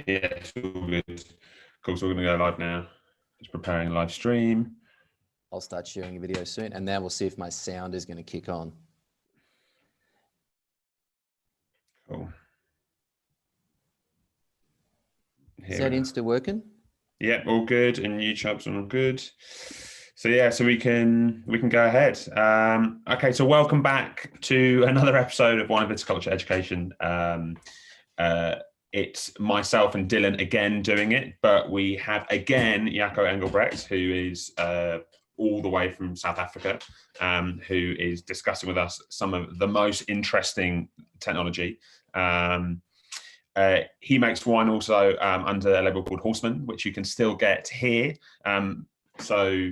Yes, all good. Cool, so we're going to go live now. Just preparing a live stream. I'll start sharing a video soon, and then we'll see if my sound is going to kick on. Cool. Is that Insta working? Yeah, all good, and YouTube's all good. So yeah, so we can go ahead. Okay, so welcome back to another episode of Wine and Viticulture Education. It's myself and Dylan again doing it, but we have again Jaco Engelbrecht, who is all the way from South Africa, who is discussing with us some of the most interesting technology. He makes wine also under a label called Horseman, which you can still get here. So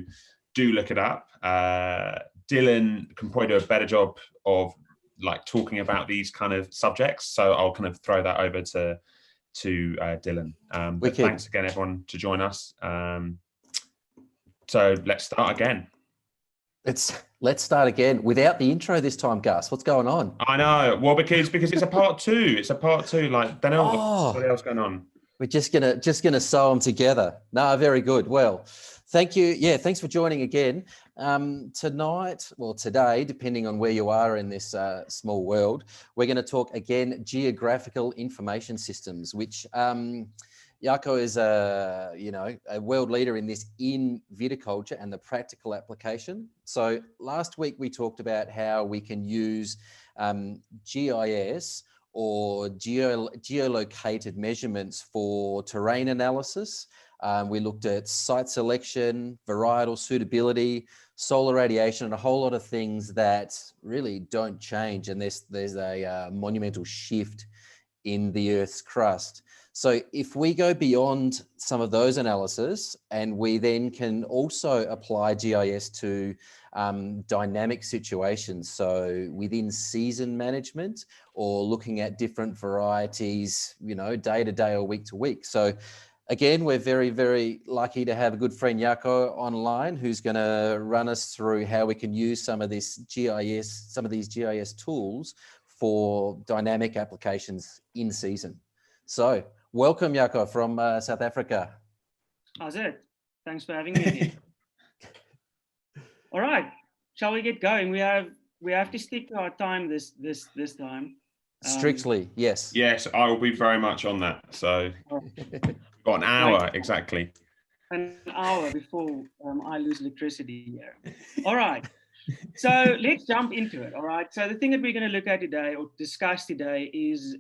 do look it up. Dylan can probably do a better job of like talking about these kind of subjects. So I'll kind of throw that over to Dylan. But thanks again, everyone, to join us. So let's start again. Let's start again without the intro this time, Gus. What's going on? I know. Well, because it's a part two. It's a part two. Like, don't know what else going on. We're just gonna sew them together. No, very good. Well, thank you. Yeah, thanks for joining again. Today, depending on where you are in this small world, we're going to talk again geographical information systems, which Jaco is a world leader in this in viticulture and the practical application. So last week we talked about how we can use GIS or geolocated measurements for terrain analysis. We looked at site selection, varietal suitability, solar radiation, and a whole lot of things that really don't change. And there's a monumental shift in the Earth's crust. So if we go beyond some of those analyses, and we then can also apply GIS to dynamic situations, so within season management or looking at different varieties, day to day or week to week. So again, we're very, very lucky to have a good friend Jaco online, who's going to run us through how we can use some of these GIS tools for dynamic applications in season. So welcome, Jaco, from South Africa. How's it? Thanks for having me again. All right, shall we get going? We have to stick to our time this time. Strictly, yes. Yes, I will be very much on that. So got an hour exactly. An hour before I lose electricity here. All right. So let's jump into it. All right. So the thing that we're going to look at today or discuss today is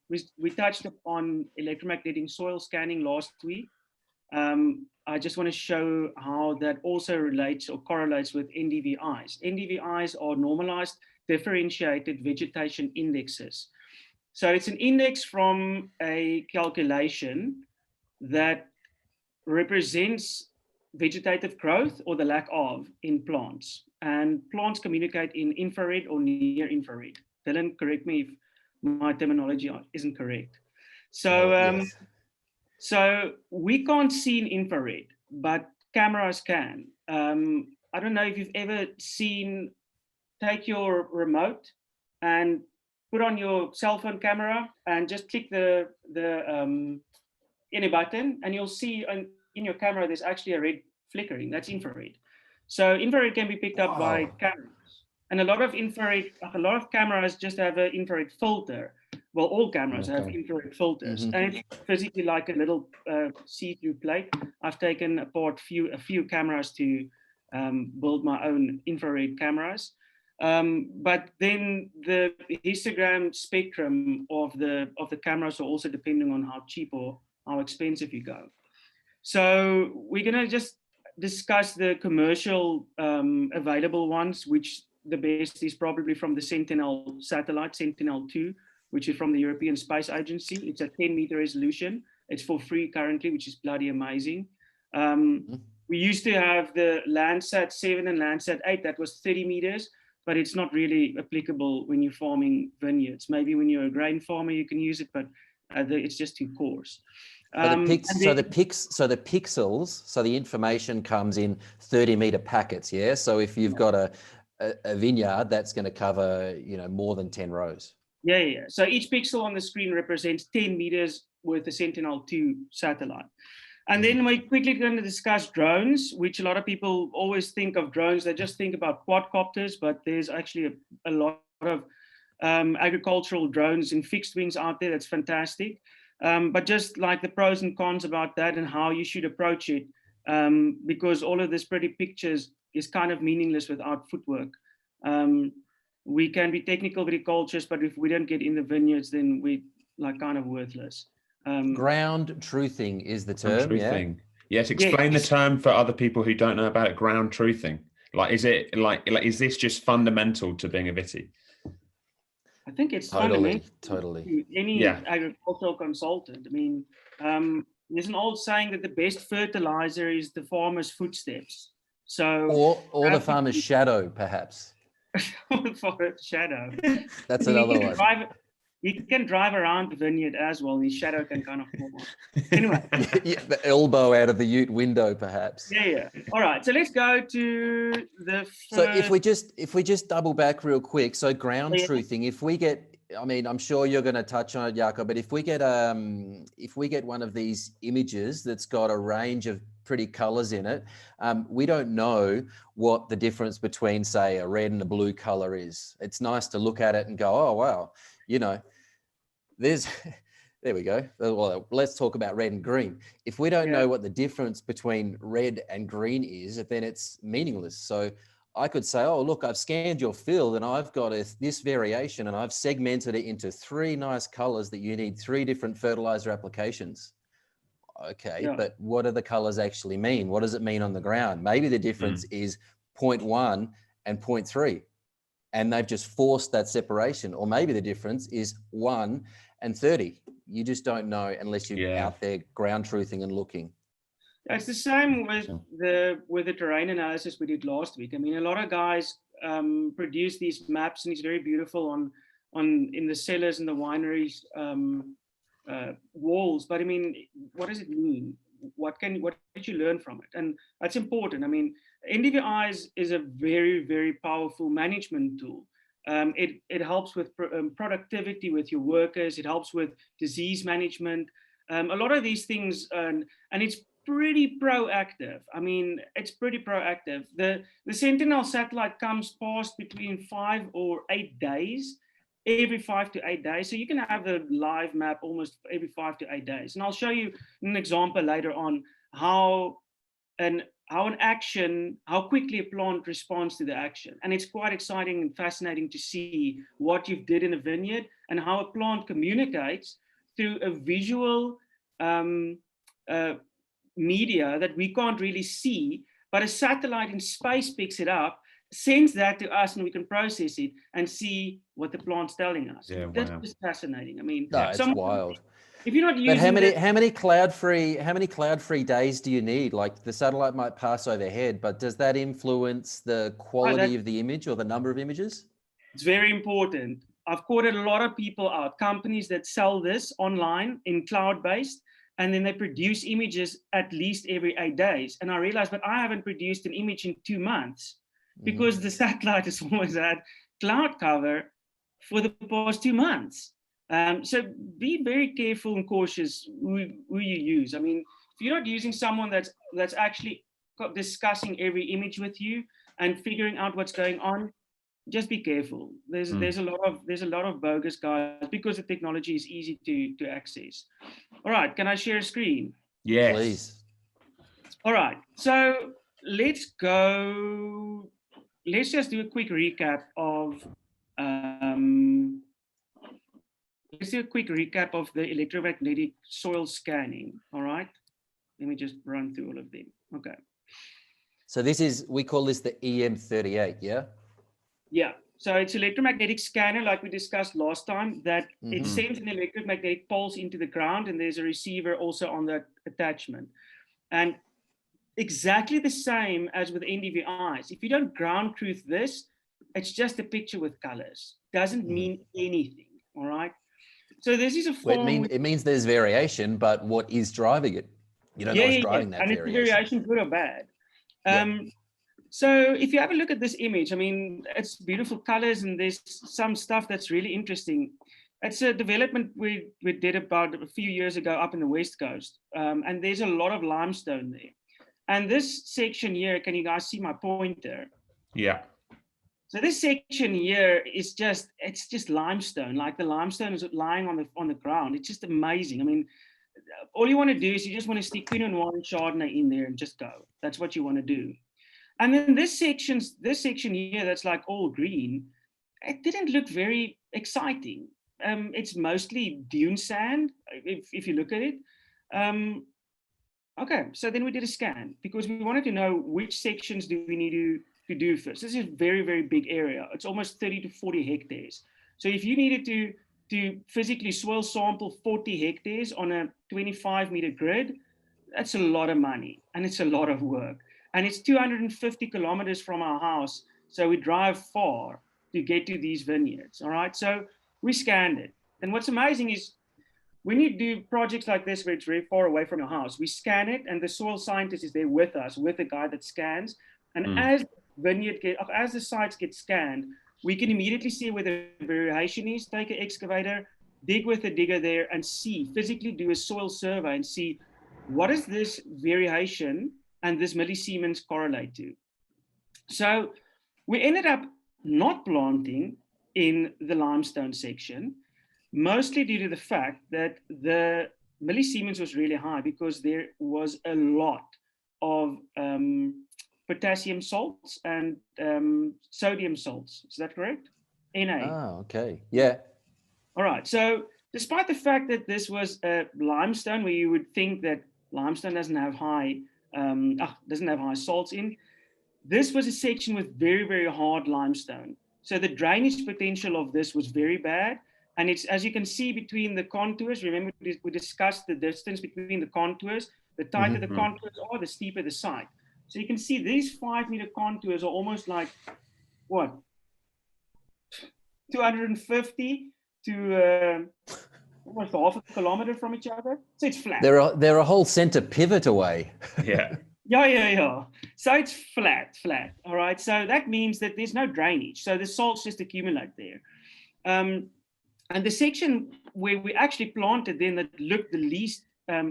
we touched upon electromagnetic soil scanning last week. I just want to show how that also relates or correlates with NDVIs. NDVIs are normalized differentiated vegetation indexes. So it's an index from a calculation that represents vegetative growth or the lack of in plants. And plants communicate in infrared or near infrared. Dylan, correct me if my terminology isn't correct. So, yes. So we can't see in infrared, but cameras can. I don't know if you've ever take your remote and put on your cell phone camera and just click the any button, and you'll see in your camera there's actually a red flickering. That's infrared. So infrared can be picked up by cameras, and a lot of cameras just have an infrared filter. Well, all cameras have infrared filters, and it's physically like a little see-through plate. I've taken apart a few cameras to build my own infrared cameras. But then the histogram spectrum of the cameras are also depending on how cheap or how expensive you go. So we're going to just discuss the commercial available ones, which the best is probably from the Sentinel satellite, Sentinel-2, which is from the European Space Agency. It's a 10-meter resolution. It's for free currently, which is bloody amazing. We used to have the Landsat 7 and Landsat 8, that was 30 meters, but it's not really applicable when you're farming vineyards. Maybe when you're a grain farmer, you can use it, but it's just too coarse. So the pixels, so the information comes in 30-meter packets, yeah? So if you've got a vineyard, that's going to cover, more than 10 rows. Yeah. So each pixel on the screen represents 10 meters with the Sentinel-2 satellite. And then we're quickly going to discuss drones, which a lot of people always think of drones. They just think about quadcopters, but there's actually a lot of agricultural drones in fixed wings out there. That's fantastic. But just like the pros and cons about that and how you should approach it, because all of this pretty pictures is kind of meaningless without footwork. We can be technical viticulturists, but if we don't get in the vineyards, then we like kind of worthless. Ground truthing is the term. Truthing. Yes, explain the term for other people who don't know about it. Ground truthing. Like, is it like is this just fundamental to being a viti? I think it's totally. To any agricultural consultant. I mean, there's an old saying that the best fertilizer is the farmer's footsteps. So, or the farmer's shadow, perhaps. Farmer's shadow. That's another one. You can drive around the vineyard as well, and his shadow can kind of form on. Anyway. The elbow out of the ute window, perhaps. Yeah. All right. So let's go to the first... So if we just double back real quick, so ground truthing, if we get, I mean, I'm sure you're going to touch on it, Jaco, but if we get one of these images that's got a range of pretty colors in it, we don't know what the difference between, say, a red and a blue color is. It's nice to look at it and go, oh, wow, you know, there we go. Well, let's talk about red and green. If we don't know what the difference between red and green is, then it's meaningless. So I could say, oh, look, I've scanned your field and I've got this variation and I've segmented it into 3 nice colors that you need 3 different fertilizer applications. Okay, but what do the colors actually mean? What does it mean on the ground? Maybe the difference is 0.1 and 0.3. And they've just forced that separation. Or maybe the difference is 1 and 30. You just don't know unless you're out there ground truthing and looking. It's the same with the terrain analysis we did last week. I mean, a lot of guys produce these maps, and it's very beautiful in the cellars and the wineries walls. But I mean, what does it mean? What did you learn from it? And that's important. I mean, NDVI is a very, very powerful management tool. It helps with productivity with your workers. It helps with disease management. A lot of these things, and it's pretty proactive. I mean, it's pretty proactive. The Sentinel satellite comes past between 5 or 8 days, every 5 to 8 days. So you can have the live map almost every 5 to 8 days. And I'll show you an example later on how quickly a plant responds to the action. And it's quite exciting and fascinating to see what you've did in a vineyard and how a plant communicates through a visual media that we can't really see, but a satellite in space picks it up, sends that to us, and we can process it and see what the plant's telling us. That's just fascinating. I mean, it's wild. If you're not using but how many cloud-free days do you need? Like, the satellite might pass overhead, but does that influence the quality of the image or the number of images? It's very important. I've quoted a lot of people out, companies that sell this online in cloud-based, and then they produce images at least every 8 days. And I realized, but I haven't produced an image in 2 months because the satellite has always had cloud cover for the past 2 months. So be very careful and cautious who you use. I mean, if you're not using someone that's actually discussing every image with you and figuring out what's going on, just be careful. There's a lot of bogus guys because the technology is easy to access. All right, can I share a screen? Yes, please. All right, so let's go. Let's just do a quick recap of. Let's do a quick recap of the electromagnetic soil scanning. All right, let me just run through all of them. Okay. So we call this the EM38, yeah? Yeah, so it's electromagnetic scanner, like we discussed last time, that it sends an electromagnetic pulse into the ground, and there's a receiver also on that attachment. And exactly the same as with NDVIs. If you don't ground truth this, it's just a picture with colors. Doesn't mean anything, all right? So this is a form... Well, it means there's variation, but what is driving it? You don't know what's driving that variation. And it's variation, good or bad. So if you have a look at this image, I mean, it's beautiful colors and there's some stuff that's really interesting. It's a development we did about a few years ago up in the West Coast. And there's a lot of limestone there. And this section here, can you guys see my pointer? Yeah. So this section here is it's just limestone. Like the limestone is lying on the ground. It's just amazing. I mean, all you want to do is you just want to stick Pinot Noir and Chardonnay in there and just go. That's what you want to do. And then this section here that's like all green, it didn't look very exciting. It's mostly dune sand, if you look at it. Okay, so then we did a scan because we wanted to know which sections do we need to do first. This is a very, very big area. It's almost 30 to 40 hectares. So if you needed to physically soil sample 40 hectares on a 25-meter grid, that's a lot of money and it's a lot of work. And it's 250 kilometers from our house, so we drive far to get to these vineyards, all right? So we scanned it. And what's amazing is when you do projects like this where it's very far away from your house, we scan it and the soil scientist is there with us, with the guy that scans. And as the sites get scanned, we can immediately see where the variation is, take an excavator, dig with a digger there and physically do a soil survey and see what is this variation and this millisiemens correlate to. So we ended up not planting in the limestone section, mostly due to the fact that the millisiemens was really high because there was a lot of potassium salts and sodium salts. Is that correct? Na. Oh, okay. Yeah. All right. So despite the fact that this was a limestone where you would think that limestone doesn't have high salts in, this was a section with very, very hard limestone. So the drainage potential of this was very bad. And it's, as you can see between the contours, remember we discussed the distance between the contours, the tighter the contours are, the steeper the site. So you can see these 5-meter contours are almost like, what, 250 to almost half a kilometer from each other. So it's flat. They're a whole center pivot away. Yeah. Yeah. So it's flat. All right. So that means that there's no drainage. So the salts just accumulate there. And the section where we actually planted then that looked the least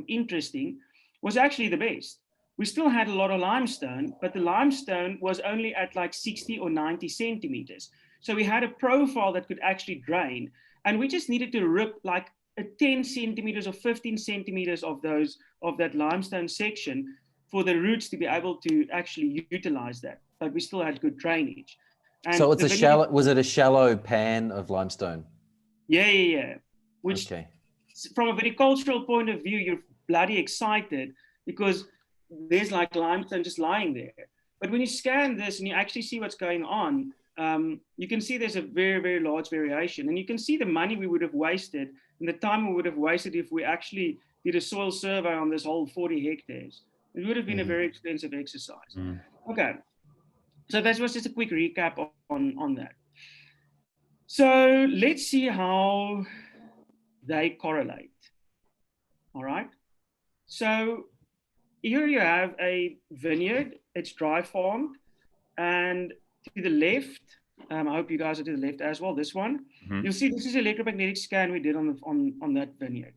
interesting was actually the best. We still had a lot of limestone, but the limestone was only at like 60 or 90 centimeters. So we had a profile that could actually drain. And we just needed to rip like a 10 centimeters or 15 centimeters of that limestone section for the roots to be able to actually utilize that. But we still had good drainage. And so it's was it a shallow pan of limestone? Yeah. Which, from a viticultural point of view, you're bloody excited because there's like limestone just lying there. But when you scan this and you actually see what's going on, you can see there's a very, very large variation. And you can see the money we would have wasted and the time we would have wasted if we actually did a soil survey on this whole 40 hectares. It would have been a very expensive exercise. Okay, so that was just a quick recap on that. So let's see how they correlate. All right. So here you have a vineyard. It's dry farmed, and to the left, I hope you guys are to the left as well. This one, you'll see this is an electromagnetic scan we did on that vineyard.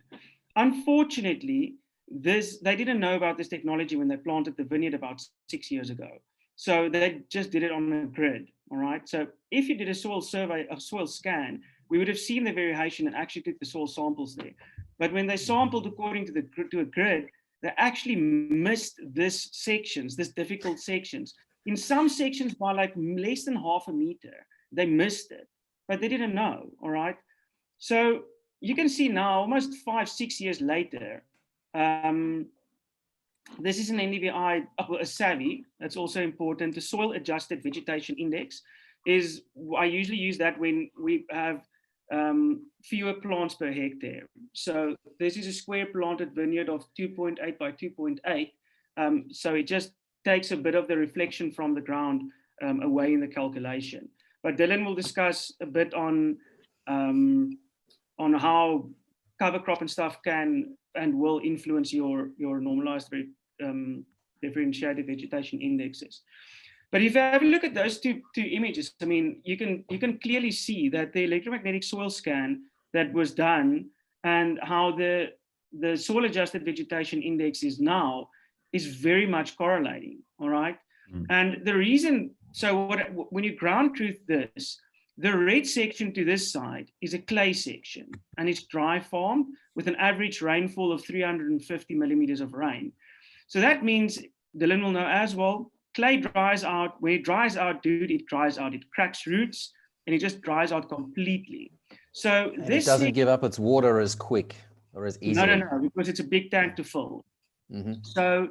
Unfortunately, they didn't know about this technology when they planted the vineyard about 6 years ago. So they just did it on a grid. All right. So if you did a soil survey, a soil scan, we would have seen the variation and actually took the soil samples there. But when they sampled according to a grid, they actually missed this difficult sections. In some sections by like less than half a meter, they missed it, but they didn't know. All right. So you can see now, almost 5-6 years later, this is an NDVI, a SAVI, that's also important. The soil adjusted vegetation index is, I usually use that when we have fewer plants per hectare. So this is a square planted vineyard of 2.8 by 2.8. So it just takes a bit of the reflection from the ground away in the calculation. But Dylan will discuss a bit on how cover crop and stuff can and will influence your normalized differentiated vegetation indexes. But if you have a look at those two images, I mean, you can clearly see that the electromagnetic soil scan that was done and how the soil adjusted vegetation index is now is very much correlating, all right? And the reason, so when you ground truth this, the red section to this side is a clay section, and it's dry farm with an average rainfall of 350 millimeters of rain. So that means, Dylan will know as well, clay dries out. When it dries out, dude, it dries out. It cracks roots, and it just dries out completely. So And this it doesn't give up its water as quick or as easily. No, because it's a big tank to fill. So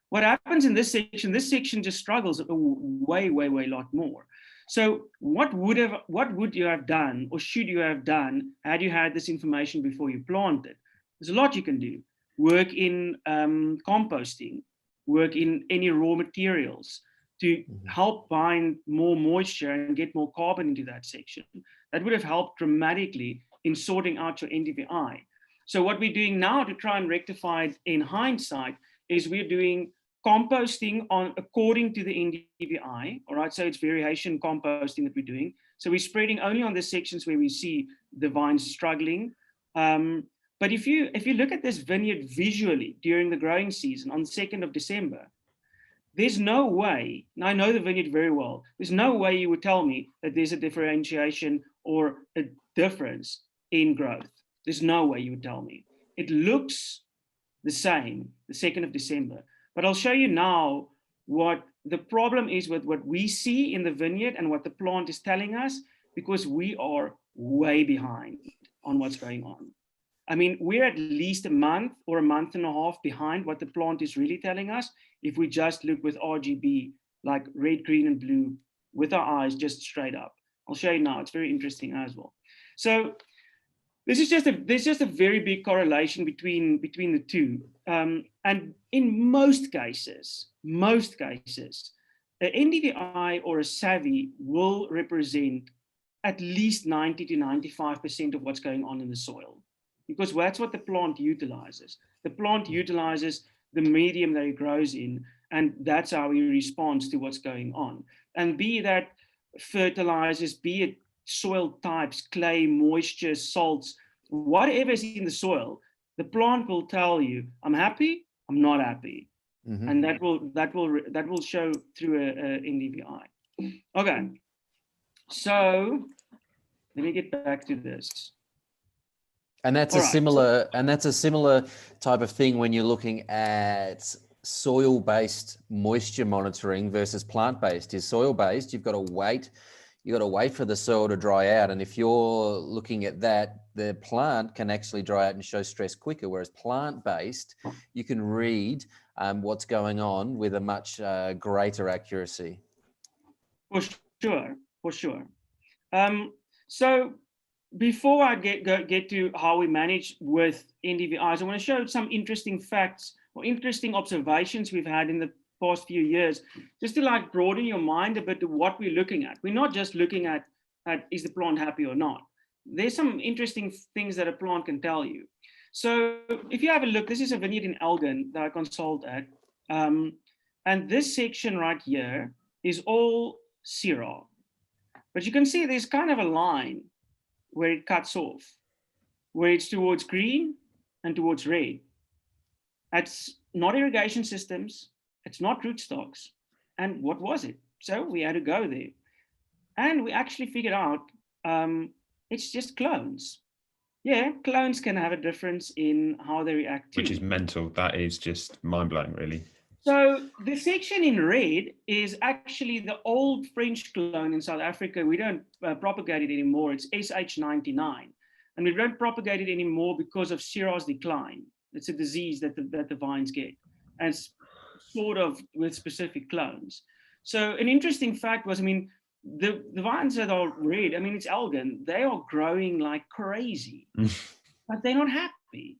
what happens in this section just struggles a way lot more. So what would you have done, or should you have done, had you had this information before you planted? There's a lot you can do. Work in composting, work in any raw materials to help bind more moisture and get more carbon into that section. That would have helped dramatically in sorting out your NDVI. So what we're doing now to try and rectify it in hindsight is we're doing composting according to the NDVI, all right? So it's variation composting that we're doing. So we're spreading only on the sections where we see the vines struggling. But if you look at this vineyard visually during the growing season on the 2nd of December, there's no way, and I know the vineyard very well, there's no way you would tell me that there's a differentiation or a difference in growth. There's no way you would tell me. It looks the same, the 2nd of December. But I'll show you now what the problem is with what we see in the vineyard and what the plant is telling us, because we are way behind on what's going on. I mean, we're at least a month or a month and a half behind what the plant is really telling us if we just look with RGB, like red, green, and blue, with our eyes just straight up. I'll show you now. It's very interesting as well. So there's just a very big correlation between the two. And in most cases, an NDVI or a SAVI will represent at least 90 to 95% of what's going on in the soil, because that's what the plant utilizes. The plant utilizes the medium that it grows in, and that's how it responds to what's going on. And be that fertilizers, be it soil types, clay, moisture, salts, whatever is in the soil, the plant will tell you, I'm happy, I'm not happy. And that will show through a NDVI. Okay, so let me get back to this. And that's a similar type of thing when you're looking at soil-based moisture monitoring versus plant-based. Is soil-based, you've got to wait for the soil to dry out. And if you're looking at that, the plant can actually dry out and show stress quicker, whereas plant-based, you can read what's going on with a much greater accuracy. For sure. So before I get to how we manage with NDVIs, I want to show some interesting facts or interesting observations we've had in the past few years, just to like broaden your mind a bit to what we're looking at. We're not just looking at is the plant happy or not. There's some interesting things that a plant can tell you. So if you have a look, this is a vineyard in Elgin that I consult at. And this section right here is all Syrah. But you can see there's kind of a line where it cuts off, where it's towards green and towards red. It's not irrigation systems, it's not rootstocks. And what was it? So we had to go there. And we actually figured out it's just clones. Yeah, clones can have a difference in how they react to. Which is mental. That is just mind-blowing, really. So the section in red is actually the old French clone in South Africa. We don't propagate it anymore. It's SH99. And we don't propagate it anymore because of Syrah's decline. It's a disease that the vines get. And it's sort of with specific clones. So an interesting fact was, I mean, the vines that are red, I mean, it's Elgin, they are growing like crazy, but they're not happy.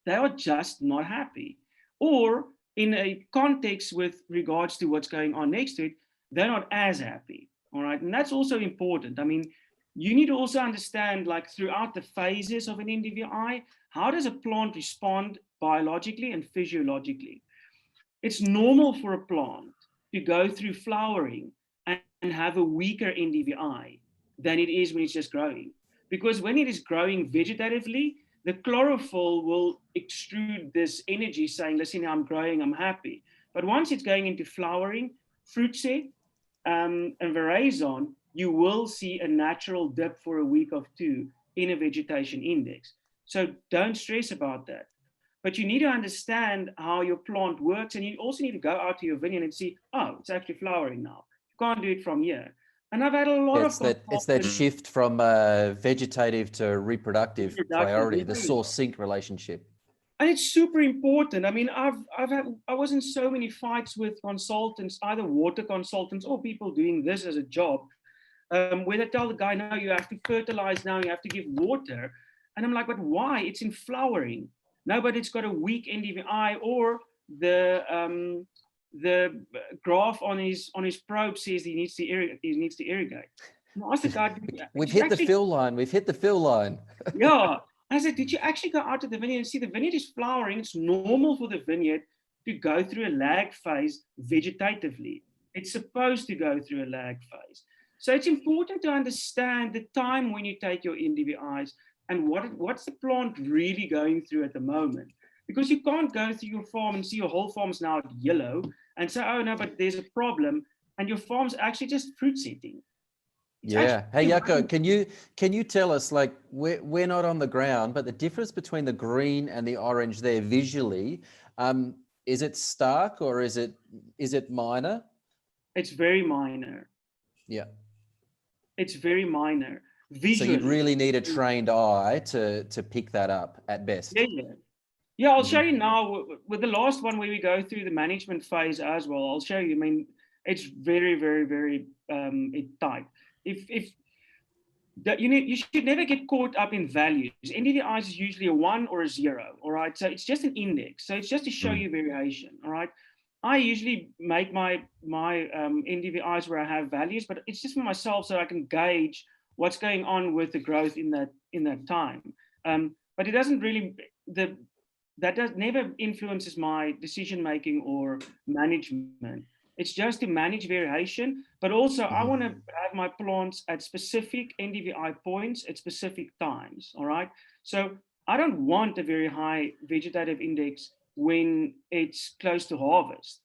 They are just not happy. Or in a context with regards to what's going on next to it, they're not as happy, all right? And that's also important. I mean, you need to also understand, like throughout the phases of an NDVI, how does a plant respond biologically and physiologically? It's normal for a plant to go through flowering and have a weaker NDVI than it is when it's just growing, because when it is growing vegetatively, the chlorophyll will extrude this energy saying, listen, I'm growing, I'm happy. But once it's going into flowering, fruit set, and veraison, you will see a natural dip for a week or two in a vegetation index. So don't stress about that. But you need to understand how your plant works, and you also need to go out to your vineyard and see, oh, it's actually flowering now. You can't do it from here. And I've had a lot It's that shift from vegetative to reproductive priority, the source-sink relationship. And it's super important. I mean, I was in so many fights with consultants, either water consultants or people doing this as a job, where they tell the guy, no, you have to fertilize now, you have to give water. And I'm like, but why? It's in flowering. No, but it's got a weak NDVI, or the graph on his probe says he needs to irrigate. And I asked the guy, We've hit the fill line. We've hit the fill line. Yeah. I said, did you actually go out to the vineyard and see the vineyard is flowering? It's normal for the vineyard to go through a lag phase vegetatively. It's supposed to go through a lag phase. So it's important to understand the time when you take your NDVIs and what's the plant really going through at the moment. Because you can't go through your farm and see your whole farm's now yellow and say, oh no, but there's a problem. And your farm's actually just fruit setting. Yeah. Hey, Jaco, can you tell us, like, we're not on the ground, but the difference between the green and the orange there visually, is it stark or is it minor? It's very minor. Yeah. It's very minor. Visually. So you'd really need a trained eye to pick that up at best. Yeah, I'll show you now with the last one where we go through the management phase as well. I'll show you. I mean, it's very, very, very tight. You should never get caught up in values. NDVI is usually a 1 or a 0, all right? So it's just an index. So it's just to show you variation, all right? I usually make my NDVIs where I have values, but it's just for myself so I can gauge what's going on with the growth in that time. But it doesn't really, never influences my decision making or management. It's just to manage variation, but also I want to have my plants at specific NDVI points at specific times, all right? So I don't want a very high vegetative index when it's close to harvest,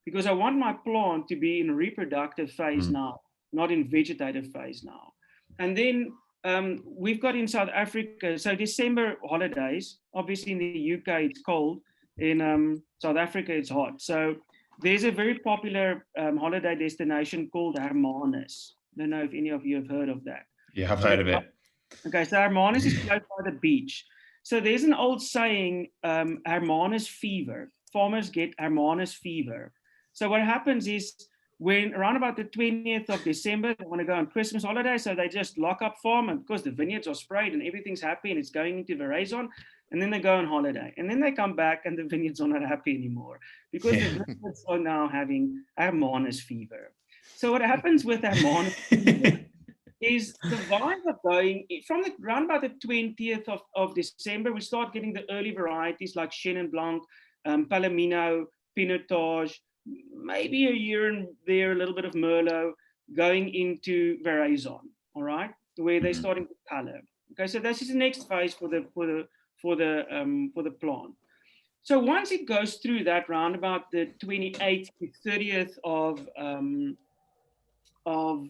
because I want my plant to be in reproductive phase now, not in vegetative phase now. And then we've got in South Africa, so December holidays, obviously in the UK it's cold, in South Africa it's hot. So there's a very popular holiday destination called Hermanus. I don't know if any of you have heard of that. Yeah, I've heard of it. Okay, so Hermanus is close by the beach. So there's an old saying, Hermanus fever. Farmers get Hermanus fever. So what happens is when around about the 20th of December, they want to go on Christmas holiday, so they just lock up farm, and because the vineyards are sprayed and everything's happy and it's going into veraison, and then they go on holiday, and then they come back and the vineyards are not happy anymore because the vineyards are now having Hermanus fever. So what happens with Hermanus fever is the vines are going from around about the 20th of December. We start getting the early varieties like Chenin Blanc, Palomino, Pinotage, maybe a year and there, a little bit of Merlot, going into veraison, all right, where they're starting to color. Okay, so this is the next phase for the plant. So once it goes through that round about the 28th to 30th of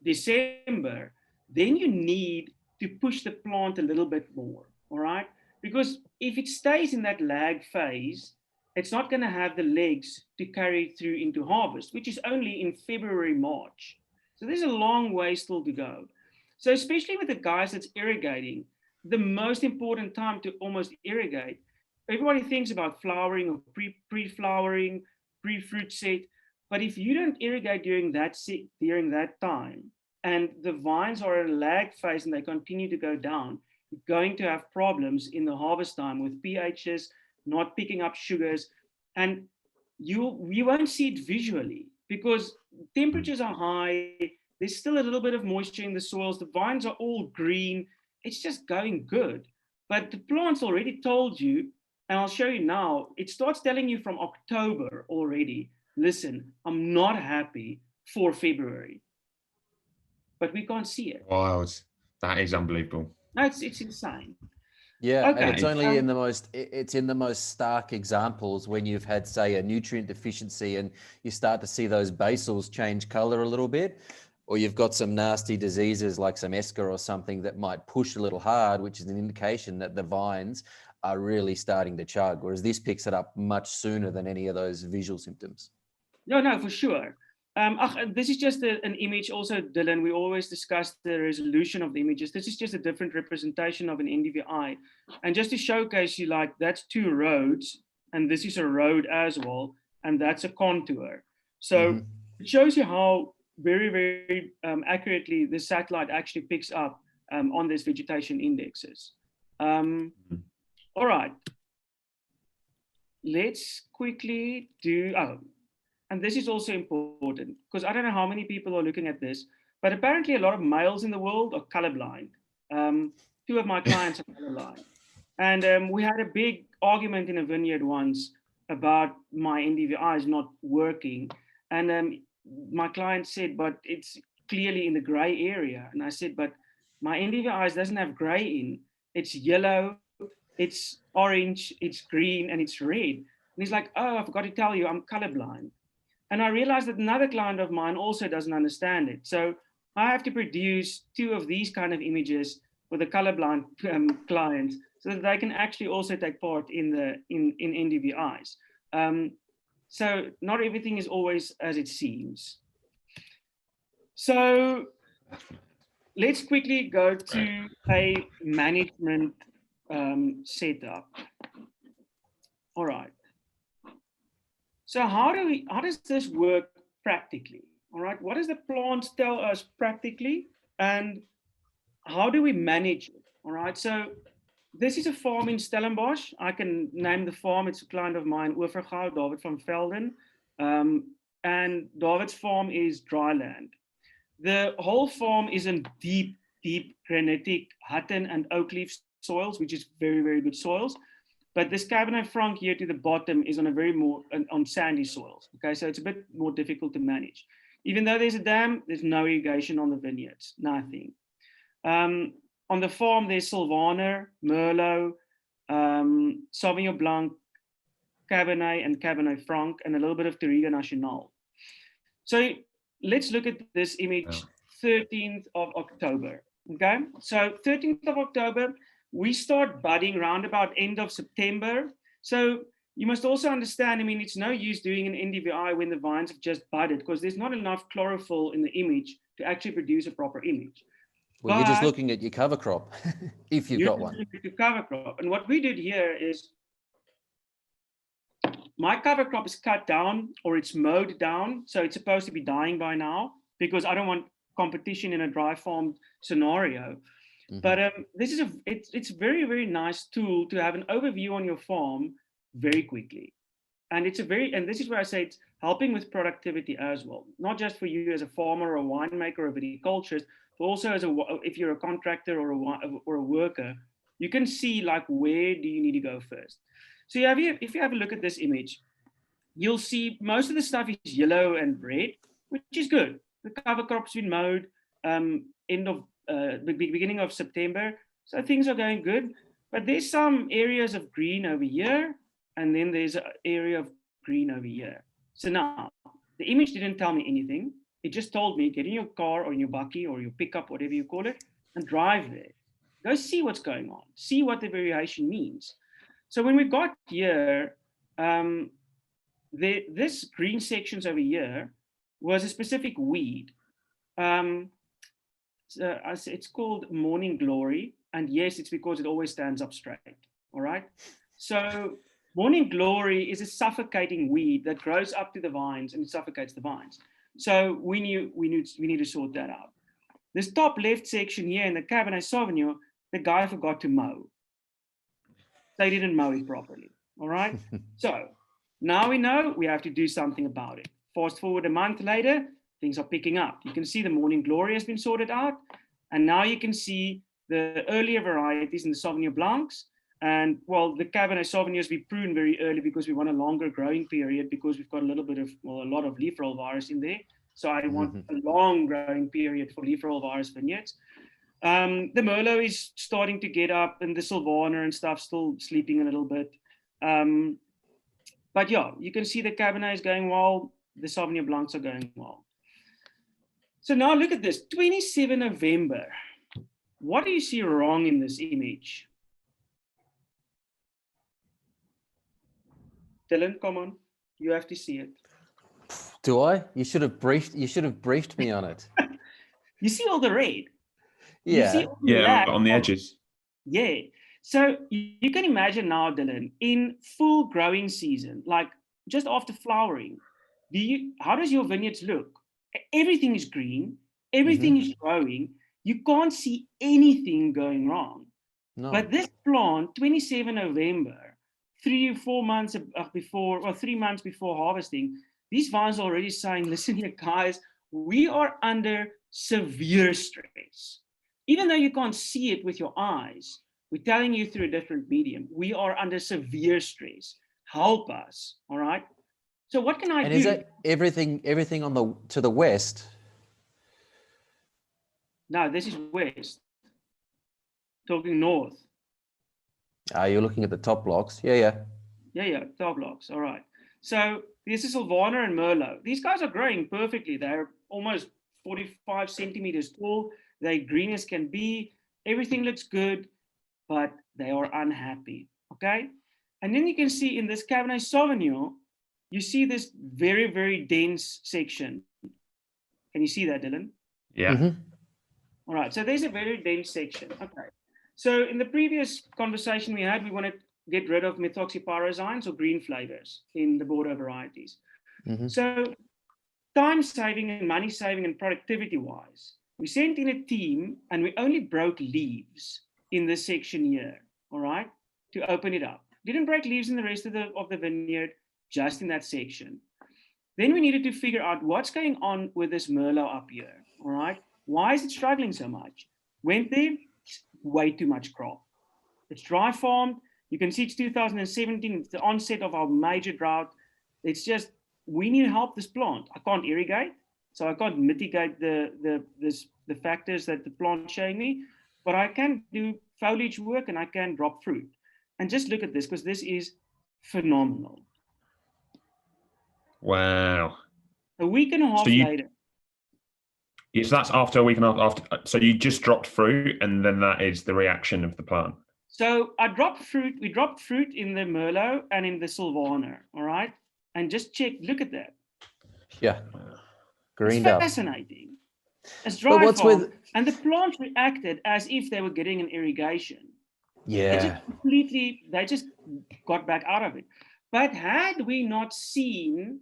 December, then you need to push the plant a little bit more, all right? Because if it stays in that lag phase, it's not going to have the legs to carry through into harvest, which is only in February, March. So there's a long way still to go. So especially with the guys that's irrigating, the most important time to almost irrigate, everybody thinks about flowering or pre-flowering, pre-fruit set, but if you don't irrigate during that time, and the vines are in a lag phase and they continue to go down, you're going to have problems in the harvest time with pHs, not picking up sugars, and you won't see it visually because temperatures are high, there's still a little bit of moisture in the soils, the vines are all green, it's just going good. But the plant's already told you, and I'll show you now, it starts telling you from October already, listen, I'm not happy for February. But we can't see it. Wild. That is unbelievable. No, it's insane. Yeah, Okay. and it's only in the most stark examples when you've had, say, a nutrient deficiency and you start to see those basals change color a little bit, or you've got some nasty diseases like some eschar or something that might push a little hard, which is an indication that the vines are really starting to chug, whereas this picks it up much sooner than any of those visual symptoms. No, for sure. This is just an image also, Dylan. We always discuss the resolution of the images. This is just a different representation of an NDVI. And just to showcase you, like, that's two roads, and this is a road as well, and that's a contour. So it shows you how very, very accurately the satellite actually picks up on these vegetation indexes. All right. Let's quickly do, and this is also important because I don't know how many people are looking at this, but apparently a lot of males in the world are colorblind. Two of my clients are colorblind. And we had a big argument in a vineyard once about my NDVIs not working. And my client said, but it's clearly in the gray area. And I said, but my NDVIs doesn't have gray in. It's yellow, it's orange, it's green, and it's red. And he's like, oh, I forgot to tell you, I'm colorblind. And I realized that another client of mine also doesn't understand it. So I have to produce two of these kind of images for the colorblind clients so that they can actually also take part in NDVIs. So not everything is always as it seems. So let's quickly go to a management setup. All right. So how does this work practically? All right, what does the plants tell us practically, and how do we manage it? All right, so this is a farm in Stellenbosch. I can name the farm. It's a client of mine, Oevergouw, David van Velden, and David's farm is dry land. The whole farm is in deep granitic Hutton and oak leaf soils, which is very, very good soils. But this Cabernet Franc here to the bottom is on on sandy soils. Okay, so it's a bit more difficult to manage. Even though there's a dam, there's no irrigation on the vineyards, nothing. On the farm, there's Sylvaner, Merlot, Sauvignon Blanc, Cabernet, and Cabernet Franc, and a little bit of Touriga Nacional. So let's look at this image, 13th of October. Okay, so 13th of October, we start budding around about end of September. So you must also understand, I mean, it's no use doing an NDVI when the vines have just budded because there's not enough chlorophyll in the image to actually produce a proper image. Well, you're just looking at your cover crop, if you've got one. Your cover crop. And what we did here is my cover crop is cut down or it's mowed down. So it's supposed to be dying by now because I don't want competition in a dry farm scenario. But this is it's very, very nice tool to have an overview on your farm very quickly. And and this is where I say it's helping with productivity as well, not just for you as a farmer or a winemaker or a viticulturist, but also if you're a contractor or a worker, you can see like where do you need to go first. So if you have a look at this image, you'll see most of the stuff is yellow and red, which is good. The cover crop's been mowed the beginning of September, so things are going good. But there's some areas of green over here, and then there's an area of green over here. So now, the image didn't tell me anything. It just told me, get in your car or in your bakkie or your pickup, whatever you call it, and drive there. Go see what's going on. See what the variation means. So when we got here, this green sections over here was a specific weed. It's called Morning Glory. And yes, it's because it always stands up straight. All right. So Morning Glory is a suffocating weed that grows up to the vines and it suffocates the vines. So we need to sort that out. This top left section here in the Cabernet Sauvignon, the guy forgot to mow. They didn't mow it properly. All right. So now we know we have to do something about it. Fast forward a month later, things are picking up. You can see the Morning Glory has been sorted out. And now you can see the earlier varieties in the Sauvignon Blancs. And well, the Cabernet Sauvignons we prune very early because we want a longer growing period because we've got a lot of leaf roll virus in there. So I want a long growing period for leaf roll virus vineyards. The Merlot is starting to get up, and the Sylvaner and stuff still sleeping a little bit. But yeah, you can see the Cabernet is going well. The Sauvignon Blancs are going well. So now look at this, 27 November. What do you see wrong in this image? Dylan, come on. You have to see it. Do I? You should have briefed me on it. You see all the red? Yeah. You see all the black on the edges. Yeah. So you can imagine now, Dylan, in full growing season, like just after flowering, how does your vineyards look? Everything is green, everything is growing. You can't see anything going wrong. No. But this plant, 27 November, 3 or 4 months before, or 3 months before harvesting, these vines are already saying, listen here, guys, we are under severe stress. Even though you can't see it with your eyes, we're telling you through a different medium, we are under severe stress. Help us, all right? So what can I do? And is that everything on to the west? No, this is west. Talking north. You're looking at the top blocks. Yeah. Yeah, top blocks. All right. So this is Sylvaner and Merlot. These guys are growing perfectly. They're almost 45 centimeters tall. They're green as can be. Everything looks good, but they are unhappy. Okay. And then you can see in this Cabernet Sauvignon, you see this very, very dense section. Can you see that, Dylan? Yeah. All right. So there's a very dense section. Okay. So in the previous conversation we had, we want to get rid of methoxypyrazines or green flavors in the Bordeaux varieties. So time saving and money saving and productivity wise, we sent in a team and we only broke leaves in this section here, all right, to open it up. Didn't break leaves in the rest of the vineyard, just in that section. Then we needed to figure out what's going on with this Merlot up here, all right? Why is it struggling so much? Went there, way too much crop. It's dry farmed. You can see it's 2017, it's the onset of our major drought. It's just, we need to help this plant. I can't irrigate, so I can't mitigate the factors that the plant's showing me, but I can do foliage work and I can drop fruit. And just look at this, because this is phenomenal. Wow. A week and a half later. Yes, so that's after a week and a half after. So you just dropped fruit, and then that is the reaction of the plant. So I dropped fruit. We dropped fruit in the Merlot and in the Sylvaner. All right, and just check. Look at that. Yeah, greened it's up. Fascinating. It's dry farm, and the plant reacted as if they were getting an irrigation. Yeah. They just got back out of it. But had we not seen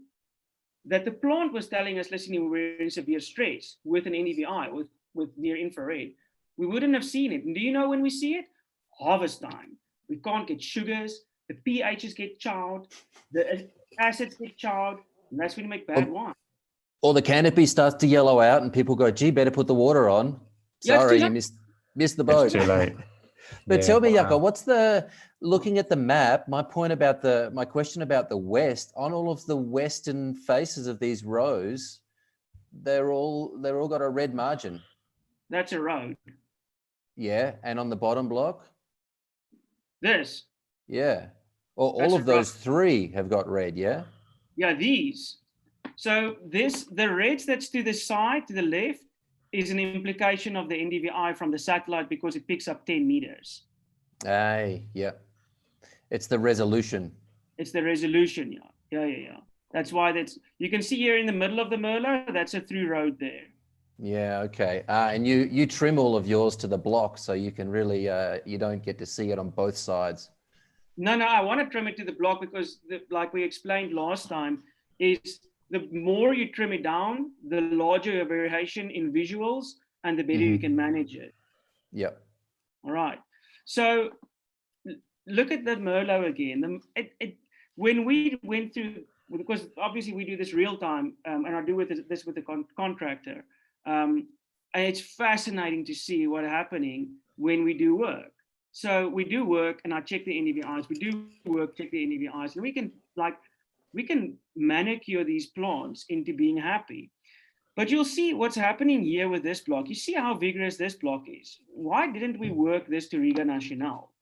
that the plant was telling us, listen, we're in severe stress with an NDVI, with near infrared, we wouldn't have seen it. And do you know when we see it? Harvest time. We can't get sugars, the pHs get charred, the acids get charred, and that's when you make bad wine. Or the canopy starts to yellow out and people go, gee, better put the water on. Sorry, you missed the boat. It's too late. But tell me, Jaco, looking at the map, my question about the west, on all of the western faces of these rows, they're all got a red margin. That's a road. Yeah, and on the bottom block? This. Yeah. All of those three have got red, yeah? Yeah, these. So the reds that's to the side, to the left, is an implication of the NDVI from the satellite because it picks up 10 meters. Aye, yeah. It's the resolution. It's the resolution, yeah. That's why you can see here in the middle of the Merlot, that's a through road there. Yeah, okay. And you trim all of yours to the block so you can really, you don't get to see it on both sides. No, I want to trim it to the block because like we explained last time, is the more you trim it down, the larger your variation in visuals and the better you can manage it. Yep. All right. So look at the Merlot again. When we went through, because obviously we do this real time, and I do this with the contractor, and it's fascinating to see what's happening when we do work. So we do work and I check the NDVIs. We do work, check the NDVIs, and we can manicure these plants into being happy. But you'll see what's happening here with this block. You see how vigorous this block is. Why didn't we work this Touriga Nacional?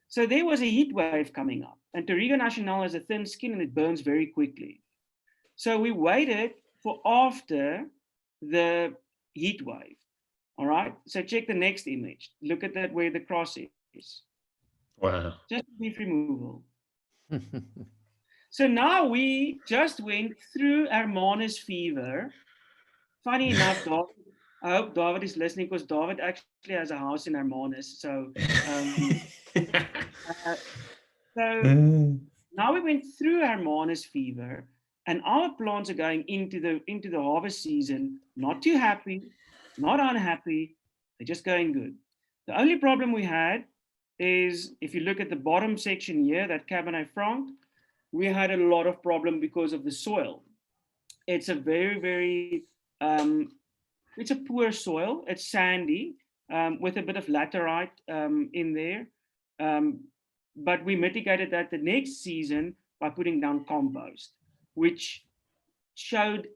So there was a heat wave coming up, and Touriga Nacional has a thin skin and it burns very quickly. So we waited for after the heat wave. All right. So check the next image. Look at that where the cross is. Wow. Just leaf removal. So now we just went through Hermanus fever. Funny enough, David, I hope David is listening because David actually has a house in Hermanus. So, now we went through Hermanus fever, and our plants are going into the harvest season not too happy, not unhappy. They're just going good. The only problem we had is if you look at the bottom section here, that Cabernet Franc, we had a lot of problem because of the soil. It's a very, very, it's a poor soil. It's sandy with a bit of laterite in there. But we mitigated that the next season by putting down compost, which showed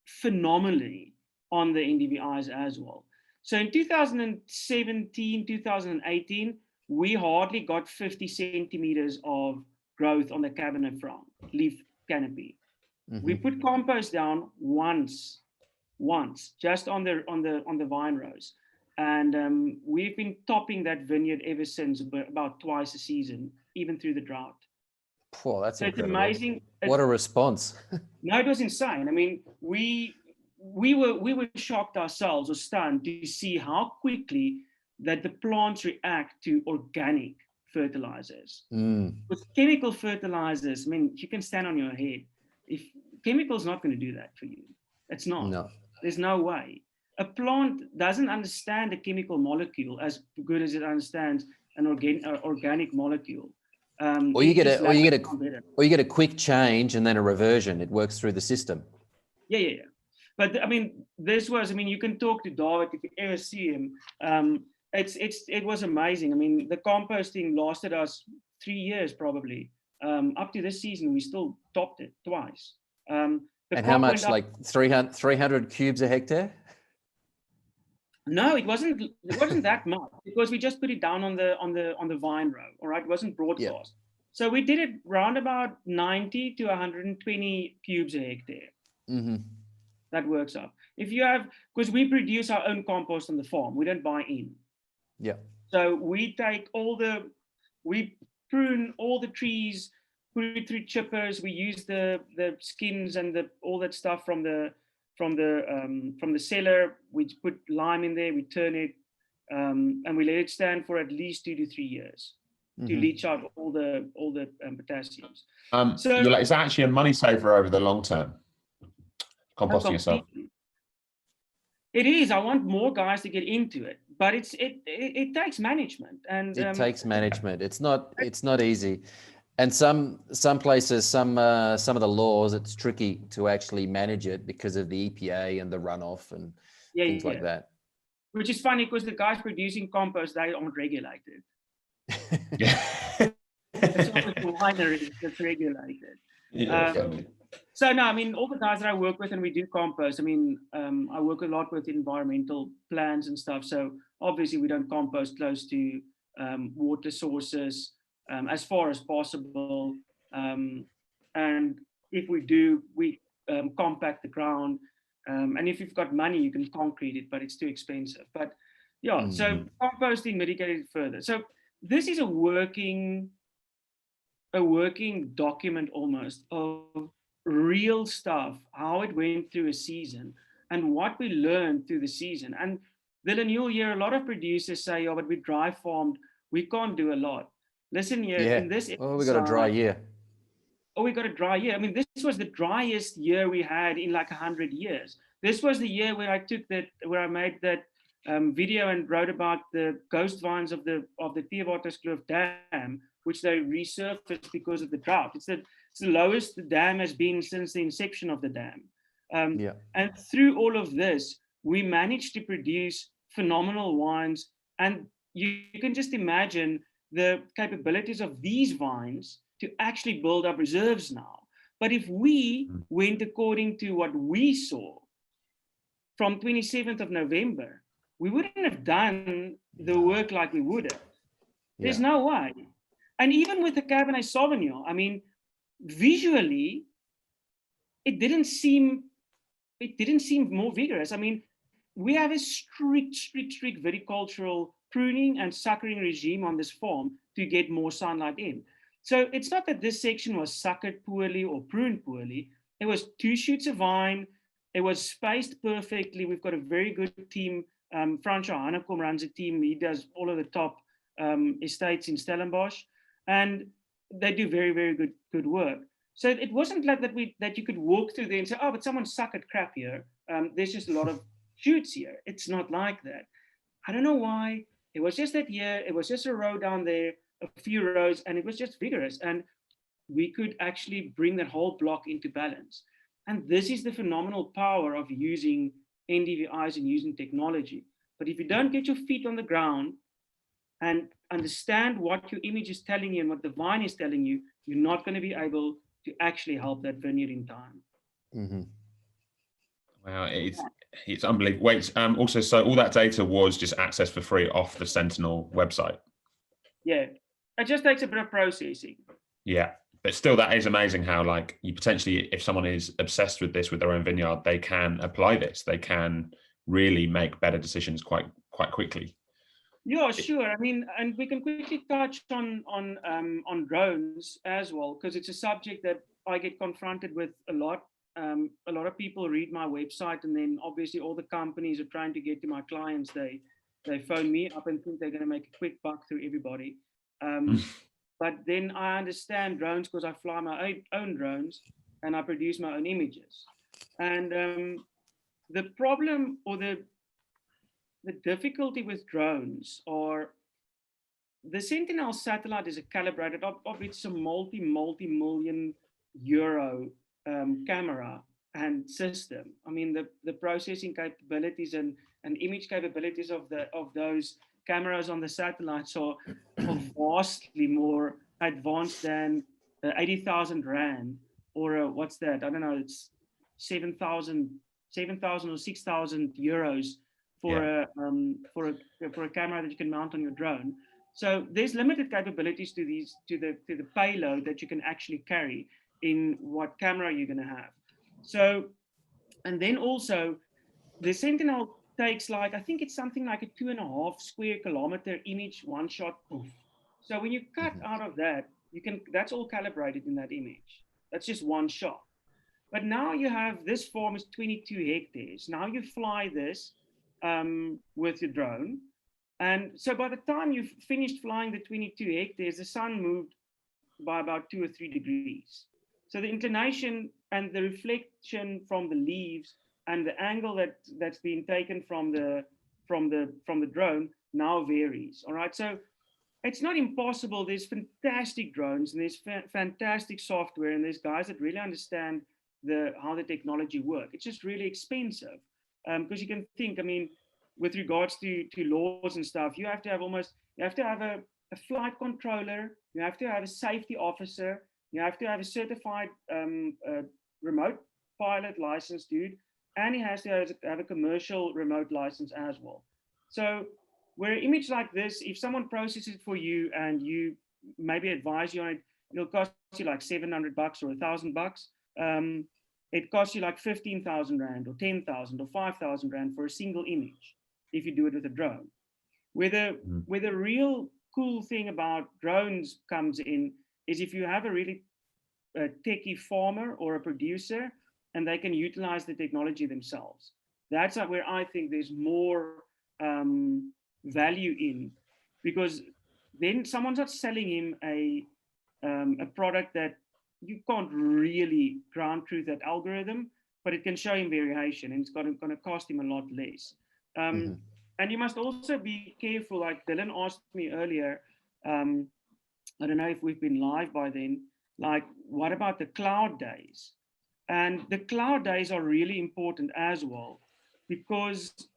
phenomenally on the NDVIs as well. So in 2017, 2018, we hardly got 50 centimeters of growth on the Cabernet Franc leaf canopy. Mm-hmm. We put compost down once, just on the vine rows, and we've been topping that vineyard ever since, about twice a season, even through the drought. Whoa, that's incredible. It's amazing. What a response! No, it was insane. I mean, we were shocked ourselves or stunned to see how quickly that the plants react to organic fertilizers. With chemical fertilizers, I mean, you can stand on your head. If chemical's not going to do that for you, it's not. No. There's no way. A plant doesn't understand a chemical molecule as good as it understands an organic molecule. Or you get a quick change and then a reversion. It works through the system. Yeah. But I mean, you can talk to David if you ever see him. It was amazing. I mean, the composting lasted us 3 years probably. Up to this season, we still topped it twice. And how much? Like 300 cubes a hectare? No, it wasn't that much because we just put it down on the vine row. All right, it wasn't broadcast. Yeah. So we did it round about 90 to 120 cubes a hectare. Mm-hmm. That works out. If you have, because we produce our own compost on the farm, we don't buy in. Yeah. So we take we prune all the trees, put it through chippers. We use the skins and all that stuff from the cellar. We put lime in there, we turn it, and we let it stand for at least 2 to 3 years to leach out all the potassiums. So it's actually a money saver over the long term, composting yourself. It is. I want more guys to get into it, but it takes management, and it takes management. It's not easy. And some places, some of the laws, it's tricky to actually manage it because of the EPA and the runoff and things like that. Which is funny because the guys producing compost, they aren't regulated. It's always the winery that's regulated. So no, I mean, all the guys that I work with and we do compost, I mean, I work a lot with environmental plans and stuff. So obviously we don't compost close to water sources. As far as possible, and if we do, we compact the ground, and if you've got money, you can concrete it, but it's too expensive. But yeah, so composting mitigated further. So this is a working document almost of real stuff, how it went through a season and what we learned through the season. And Dylan, you'll hear a lot of producers say, "Oh, but we dry farmed, we can't do a lot." Listen here, in this episode, we got a dry year. Oh, we got a dry year. I mean, this was the driest year we had in like 100 years. This was the year where I made that video and wrote about the ghost vines of the Theewaterskloof Dam, which they resurfaced because of the drought. It's the lowest the dam has been since the inception of the dam. And through all of this, we managed to produce phenomenal wines. And you can just imagine the capabilities of these vines to actually build up reserves now. But if we went according to what we saw, from 27th of November, we wouldn't have done the work like we would have. There's no way. And even with the Cabernet Sauvignon, I mean, visually, it didn't seem more vigorous. I mean, we have a strict viticultural pruning and suckering regime on this farm to get more sunlight in. So it's not that this section was suckered poorly or pruned poorly. It was 2 shoots of vine. It was spaced perfectly. We've got a very good team. Francois Hanekom runs a team. He does all of the top estates in Stellenbosch, and they do very, very good work. So it wasn't like that you could walk through there and say, oh, but someone suckered crap here. There's just a lot of shoots here. It's not like that. I don't know why. It was just that year. It was just a row down there, a few rows, and it was just vigorous. And we could actually bring that whole block into balance. And this is the phenomenal power of using NDVIs and using technology. But if you don't get your feet on the ground and understand what your image is telling you and what the vine is telling you, you're not going to be able to actually help that vineyard in time. Mm-hmm. Wow, it's unbelievable. Wait, also, so all that data was just accessed for free off the Sentinel website? Yeah, it just takes a bit of processing. Yeah, but still, that is amazing how, like, you potentially, if someone is obsessed with this with their own vineyard, they can apply this. They can really make better decisions quite quickly. Yeah, sure. I mean, and we can quickly touch on drones as well, because it's a subject that I get confronted with a lot. A lot of people read my website, and then obviously all the companies are trying to get to my clients. They phone me up and think they're going to make a quick buck through everybody. But then I understand drones because I fly my own drones and I produce my own images. And the problem or the difficulty with drones are the Sentinel satellite is a calibrated, it's a multi-million euro camera and system. I mean, the processing capabilities and image capabilities of those cameras on the satellites are vastly more advanced than 80,000 Rand or what's that? I don't know. It's 7,000 or 6,000 euros for a camera that you can mount on your drone. So there's limited capabilities to the payload that you can actually carry in what camera you're going to have. So, and then also the Sentinel takes I think it's something like a 2.5 square kilometer image, one shot. Poof. So when you cut out of that, that's all calibrated in that image. That's just one shot. But now you have, this farm is 22 hectares. Now you fly this with your drone. And so by the time you've finished flying the 22 hectares, the sun moved by about 2 or 3 degrees. So the inclination and the reflection from the leaves and the angle that's being taken from the drone now varies. All right. So it's not impossible. There's fantastic drones and there's fantastic software, and there's guys that really understand how the technology works. It's just really expensive because you can think, I mean, with regards to laws and stuff, you have to have a flight controller, you have to have a safety officer, you have to have a certified remote pilot license, dude, and he has to have a commercial remote license as well. So where an image like this, if someone processes it for you and you maybe advise you on it, it'll cost you like $700 or $1,000. It costs you like 15,000 Rand or 10,000 or 5,000 Rand for a single image if you do it with a drone. Where the real cool thing about drones comes in is if you have a really techie farmer or a producer and they can utilize the technology themselves. That's where I think there's more value in, because then someone's not selling him a product that you can't really ground truth that algorithm, but it can show him variation, and it's going to cost him a lot less. And you must also be careful, like Dylan asked me earlier, I don't know if we've been live by then, like what about the cloud days? And the cloud days are really important as well, because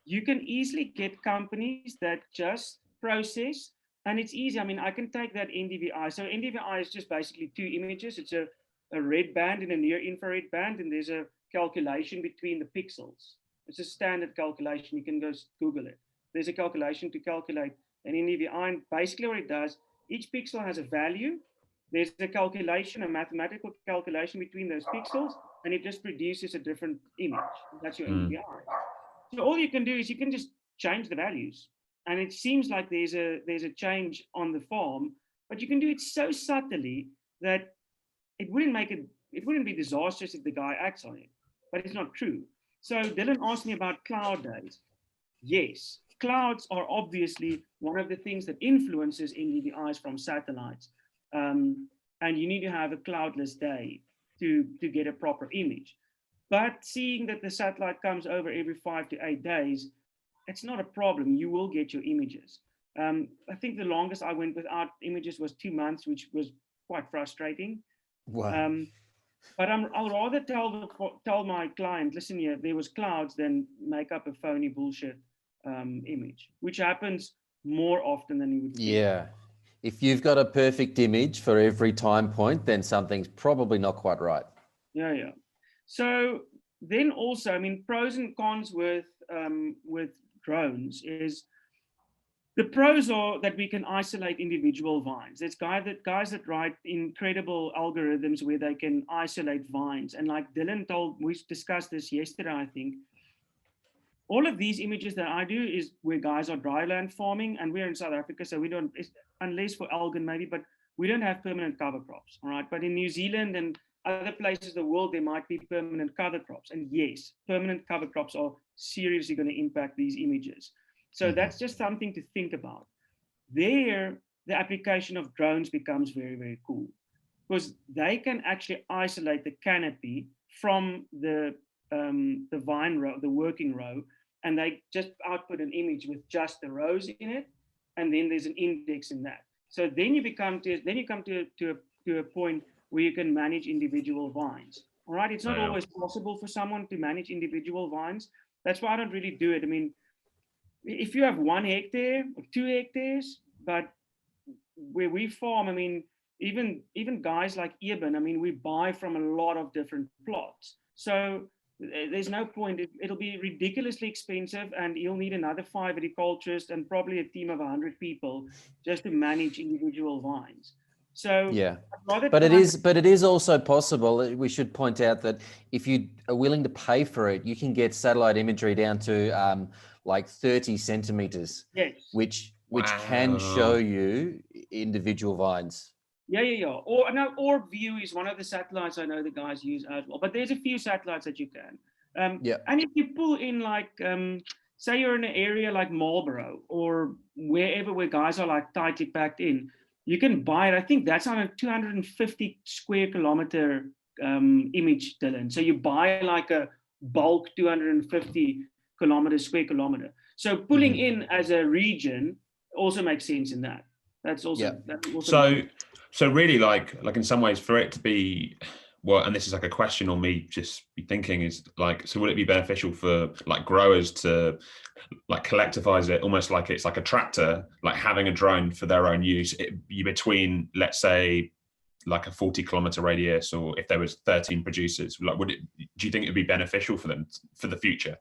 you can easily get companies that just process, and it's easy. I mean, I can take that NDVI. So NDVI is just basically 2 images. It's a red band and a near infrared band, and there's a calculation between the pixels. It's a standard calculation. You can go Google it. There's a calculation to calculate an NDVI. And basically what it does, each pixel has a value. There's a calculation, a mathematical calculation between those pixels, and it just produces a different image. That's your NDVI. So all you can do is you can just change the values. And it seems like there's a change on the farm, but you can do it so subtly that it wouldn't be disastrous if the guy acts on it, but it's not true. So Dylan asked me about cloud days. Yes, clouds are obviously one of the things that influences NDVIs from satellites. And you need to have a cloudless day to get a proper image. But seeing that the satellite comes over every 5 to 8 days, it's not a problem. You will get your images. I think the longest I went without images was 2 months, which was quite frustrating. Wow. But I'll rather tell my client, listen here, there was clouds, than make up a phony bullshit image, which happens more often than you would think. Yeah. If you've got a perfect image for every time point, then something's probably not quite right. Yeah. So then also, I mean, pros and cons with drones is, the pros are that we can isolate individual vines. There's guys that write incredible algorithms where they can isolate vines. And like Dylan we discussed this yesterday, I think. All of these images that I do is where guys are dryland farming, and we're in South Africa, so we don't, unless for algae maybe, but we don't have permanent cover crops, all right? But in New Zealand and other places in the world, there might be permanent cover crops. And yes, permanent cover crops are seriously going to impact these images. So that's just something to think about. There, the application of drones becomes very, very cool, because they can actually isolate the canopy from the vine row, the working row, and they just output an image with just the rows in it, and then there's an index in that. So then you come to a point where you can manage individual vines. All right, it's not always possible for someone to manage individual vines. That's why I don't really do it. I mean, if you have 1 hectare or 2 hectares, but where we farm, I mean, even guys like Eben, I mean, we buy from a lot of different plots. So there's no point. It'll be ridiculously expensive, and you'll need another 5 viticulturists and probably a team of 100 people just to manage individual vines. So yeah, but it is also possible. We should point out that if you are willing to pay for it, you can get satellite imagery down to like 30 centimeters, yes, which can show you individual vines. Yeah. Or no, OrbView is one of the satellites I know the guys use as well. But there's a few satellites that you can. And if you pull in, like, say you're in an area like Marlborough or wherever where guys are like tightly packed in, you can buy it. I think that's on a 250 square kilometer image, Dylan. So you buy like a bulk 250 square kilometer. So pulling in as a region also makes sense in that. That's also so really, like in some ways, for it to be, well, and this is like a question on me just be thinking, is like, so would it be beneficial for like growers to like collectivize it, almost like it's like a tractor, like having a drone for their own use between, let's say, like a 40-kilometer radius, or if there was 13 producers, like do you think it would be beneficial for them for the future?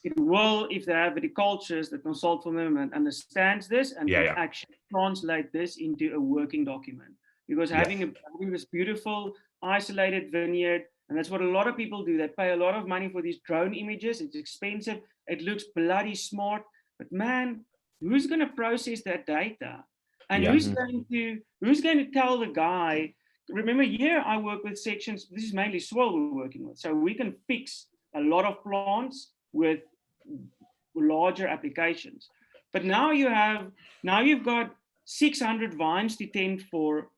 It will, if they have viticulturists that consult for them and understands this and can actually translate this into a working document. Because having this beautiful isolated vineyard, and that's what a lot of people do. They pay a lot of money for these drone images. It's expensive. It looks bloody smart. But man, who's going to process that data? And who's going to tell the guy? Remember, here I work with sections. This is mainly soil we're working with. So we can fix a lot of plants with larger applications. But now you've got 600 vines to tend for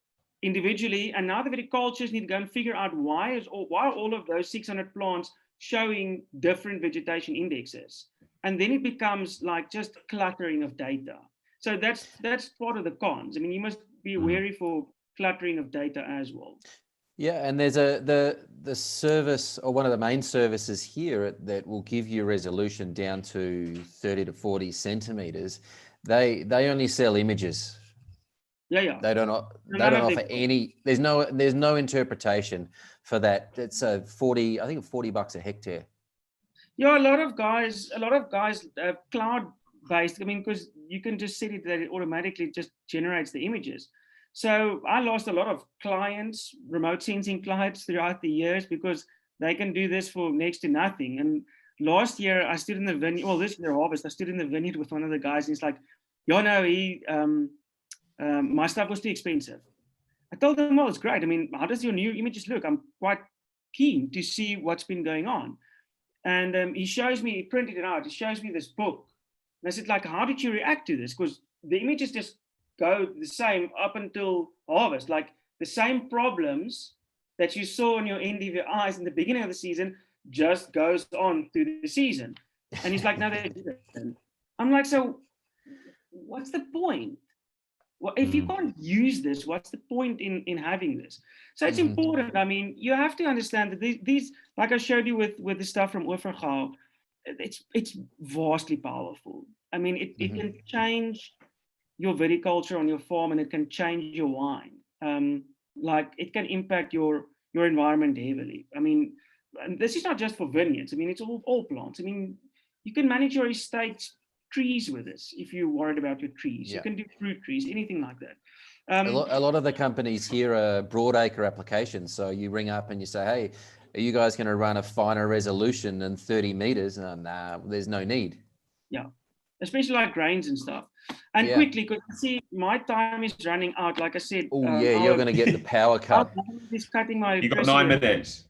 individually, and now the viticulturists need to go and figure out why are all of those 600 plants showing different vegetation indexes, and then it becomes like just cluttering of data. So that's part of the cons. I mean, you must be wary for cluttering of data as well. Yeah, and there's the service, or one of the main services here that will give you resolution down to 30 to 40 centimeters. They only sell images. Yeah. They don't offer any. There's no interpretation for that. It's $40 a hectare. Yeah, a lot of guys cloud-based. I mean, because you can just set it that it automatically just generates the images. So I lost a lot of clients, remote sensing clients throughout the years because they can do this for next to nothing. And last year I stood in the vineyard, well, this year harvest, I stood in the vineyard with one of the guys and he's like, "You know, my stuff was too expensive." I told him, "Well, it's great. I mean, how does your new images look? I'm quite keen to see what's been going on." And he shows me, he printed it out. He shows me this book. And I said, like, "How did you react to this?" Because the images just go the same up until harvest. Like the same problems that you saw in your NDVIs in the beginning of the season just goes on through the season. And he's like, "No, they didn't." I'm like, "So what's the point? Well, if you can't use this, what's the point in having this?" So it's important. I mean, you have to understand that these like I showed you with the stuff from Ofergau, it's vastly powerful. I mean, it can change your viticulture on your farm, and it can change your wine. Like it can impact your environment heavily. I mean, and this is not just for vineyards. I mean, it's all plants. I mean, you can manage your estate's trees with this if you're worried about your trees. You can do fruit trees, anything like that. A lot of the companies here are broadacre applications. So you ring up and you say, "Hey, are you guys going to run a finer resolution than 30 meters?" Nah, there's no need. Yeah, especially like grains and stuff. And quickly, because see, my time is running out. Like I said. Oh yeah, you're going to get the power cut. He's cutting my. You got 9 minutes.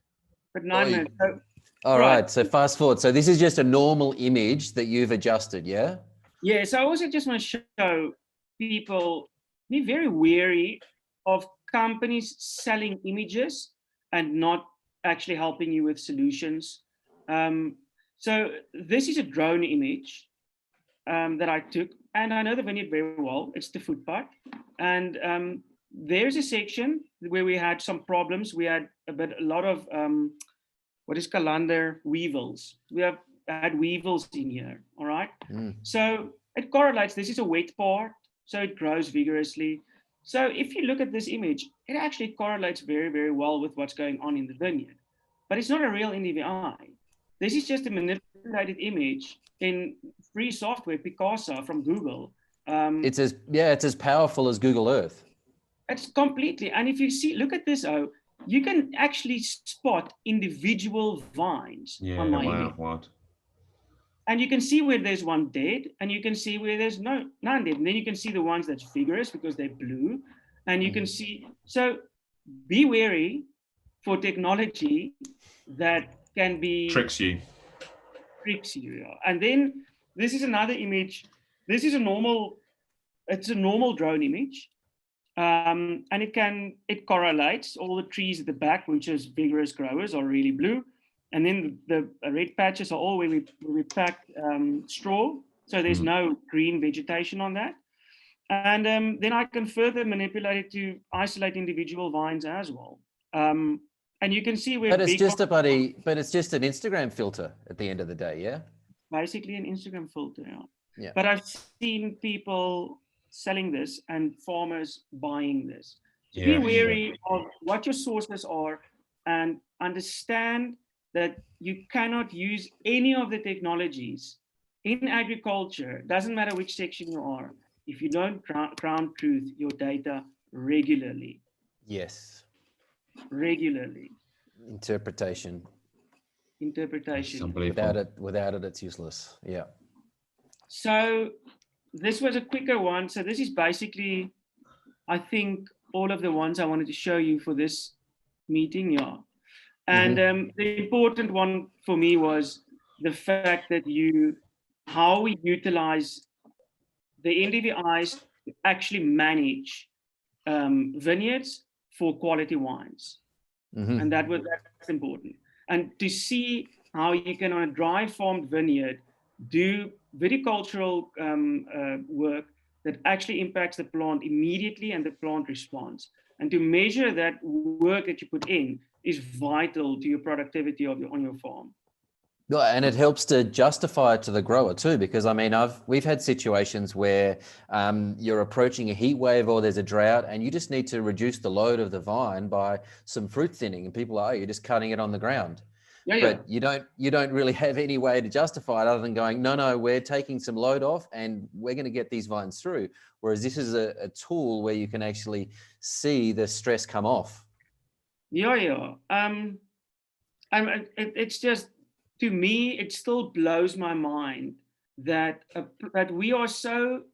But 9 minutes. So, all right. So fast forward. So this is just a normal image that you've adjusted, yeah? Yeah. So I also just want to show people, be very wary of companies selling images and not actually helping you with solutions. So this is a drone image that I took, and I know the vineyard very well. It's the food part, and there's a section where we had some problems. We had a lot of what is calander weevils. We have had weevils in here. All right. So it correlates. This is a wet part, so it grows vigorously. So if you look at this image, it actually correlates very, very well with what's going on in the vineyard. But it's not a real NDVI. This is just a manipulated image in free software, Picasa from Google. It's as powerful as Google Earth. It's completely. And if you look at this, you can actually spot individual vines on my image. What? And you can see where there's one dead, and you can see where there's none dead. And then you can see the ones that's vigorous because they're blue. And you can see, so be wary for technology that can be tricks you. And then this is another image. This is it's a normal drone image. And it correlates. All the trees at the back, which is vigorous growers, are really blue. And then the red patches are all where we pack straw. So there's no green vegetation on that. And then I can further manipulate it to isolate individual vines as well. And you can see where. But it's just an Instagram filter at the end of the day, yeah? Basically an Instagram filter, yeah. But I've seen people selling this and farmers buying this. So be wary of what your sources are and understand that you cannot use any of the technologies in agriculture, doesn't matter which section you are, if you don't ground truth your data regularly. Yes. Regularly. Interpretation. Without it, it's useless. Yeah. So this was a quicker one. So this is basically, I think, all of the ones I wanted to show you for this meeting, And the important one for me was the fact that how we utilize the NDVIs to actually manage vineyards for quality wines. And that's important. And to see how you can, on a dry farmed vineyard, do viticultural work that actually impacts the plant immediately and the plant responds. And to measure that work that you put in is vital to your productivity on your farm. And it helps to justify it to the grower too, because I mean, we've had situations where you're approaching a heat wave or there's a drought and you just need to reduce the load of the vine by some fruit thinning, and people are, you're just cutting it on the ground. Yeah, but you don't really have any way to justify it other than going, no, we're taking some load off and we're going to get these vines through. Whereas this is a tool where you can actually see the stress come off. Yeah. It's just, to me, it still blows my mind that we are so,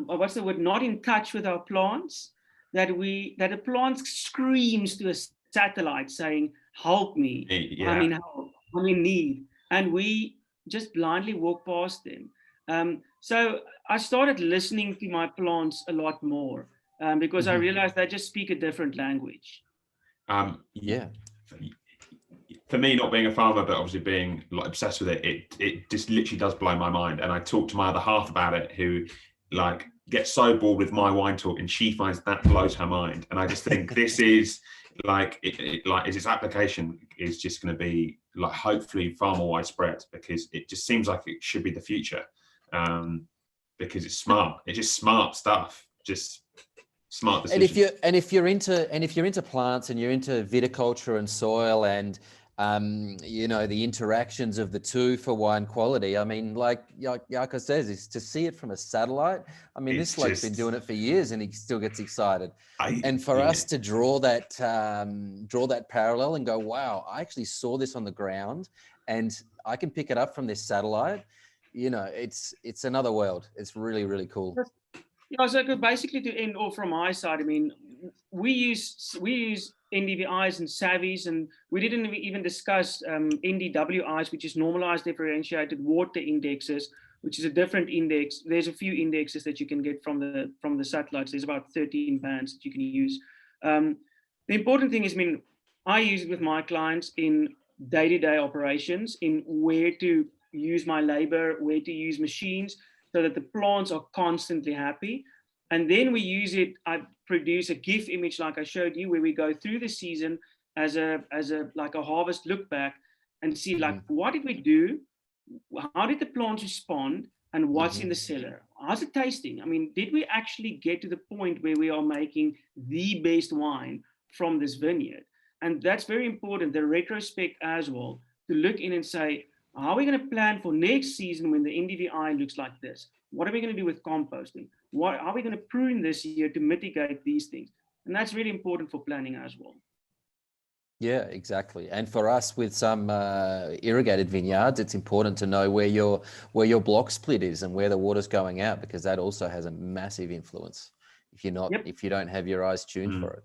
what's the word, not in touch with our plants, that a plant screams to a satellite saying, help me, I'm in help, I'm in need. And we just blindly walk past them. So I started listening to my plants a lot more because I realized they just speak a different language. For me, not being a farmer, but obviously being like obsessed with it just literally does blow my mind. And I talked to my other half about it, who like gets so bored with my wine talk, and she finds that blows her mind. And I just think this is like its application is just going to be like hopefully far more widespread, because it just seems like it should be the future, because it's smart. It's just smart stuff. Just smart decisions. And if you're into plants and you're into viticulture and soil and the interactions of the two for wine quality, I mean, like Jaco says, is to see it from a satellite. I mean, this bloke's been doing it for years and he still gets excited. And for us to draw that parallel and go, wow, I actually saw this on the ground and I can pick it up from this satellite. It's another world. It's really, really cool. Yeah, so basically to end off from my side, I mean, we use NDVIs and SAVIs, and we didn't even discuss NDWIs, which is normalized differentiated water indexes, which is a different index. There's a few indexes that you can get from the satellites. There's about 13 bands that you can use. The important thing is, I mean, I use it with my clients in day-to-day operations, in where to use my labor, where to use machines, so that the plants are constantly happy. And then we use it, I produce a GIF image like I showed you, where we go through the season as a like a harvest look back and see like, what did we do? How did the plants respond? And what's in the cellar? How's it tasting? I mean, did we actually get to the point where we are making the best wine from this vineyard? And that's very important, the retrospect as well, to look in and say, how are we going to plan for next season when the NDVI looks like this? What are we going to do with composting? What are we going to prune this year to mitigate these things? And that's really important for planning as well. Yeah, exactly. And for us with some irrigated vineyards, it's important to know where your block split is and where the water's going out, because that also has a massive influence if you don't have your eyes tuned for it.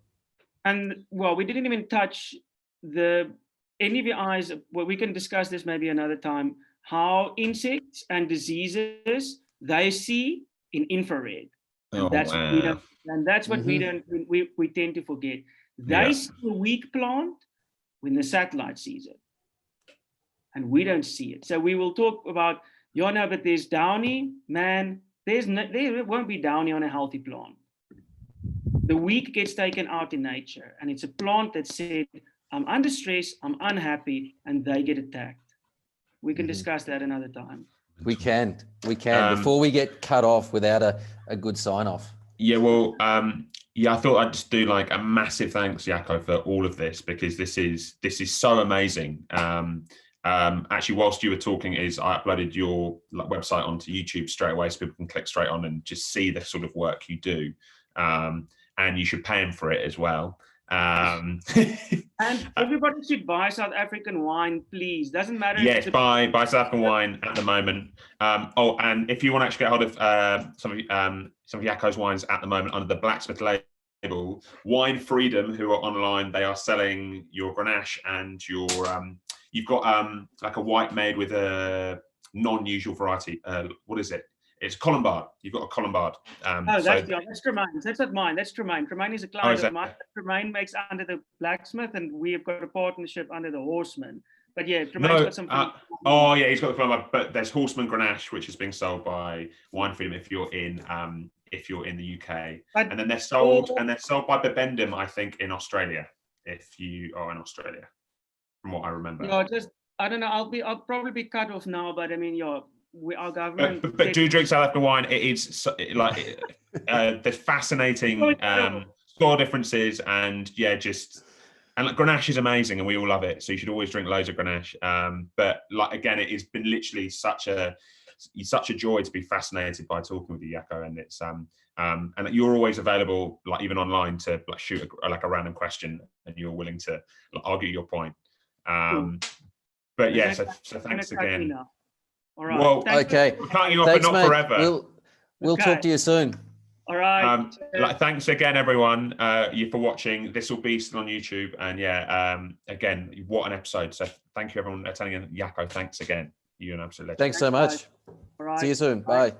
And well, we didn't even touch the NDVIs. Well, we can discuss this maybe another time, how insects and diseases they see in infrared. And that's what we tend to forget. They see a weak plant when the satellite sees it, and we don't see it. So we will talk about, but there's downy, man. There won't be downy on a healthy plant. The weak gets taken out in nature, and it's a plant that said, I'm under stress, I'm unhappy, and they get attacked. We can discuss that another time. We can. Before we get cut off without a good sign off. Yeah, well, I thought I'd just do like a massive thanks, Jaco, for all of this, because this is so amazing. Actually, whilst you were talking, I uploaded your website onto YouTube straight away, so people can click straight on and just see the sort of work you do. And you should pay him for it as well. And everybody should buy South African wine, please. Doesn't matter. Yes, buy South African wine at the moment. And if you want to actually get hold of some of Jaco's wines at the moment under the Blacksmith label, Wine Freedom, who are online, they are selling your Grenache and your you've got like a white made with a non-usual variety. What is it? It's Colombard. You've got a Colombard. That's Tremaine. That's not mine. That's Tremaine. Tremaine is a client of mine. Tremaine makes under the Blacksmith, and we have got a partnership under the Horseman. But yeah, Tremaine's got some. He's got the Colombard. But there's Horseman Grenache, which is being sold by Wine Freedom if you're in the UK, and then they're sold by Bibendum, I think, in Australia. If you are in Australia, from what I remember. I don't know. I'll probably be cut off now, but I mean, our government. But do drink South African wine. It is there's fascinating score differences, and And like, Grenache is amazing, and we all love it. So you should always drink loads of Grenache. But like again, it has been literally such a joy to be fascinated by talking with you, Jaco. And it's and you're always available, like even online, to like shoot a random question, and you're willing to like, argue your point. But yeah, so thanks again. All right. Well, Okay. We're cutting you off, Thanks, but not mate. forever. We'll talk to you soon. All right. Thanks again, everyone, you for watching. This will be still on YouTube, and yeah, again, what an episode. So thank you, everyone, attending. Jaco, thanks again. You're an absolute legend. Thanks so much. All right. See you soon. Bye.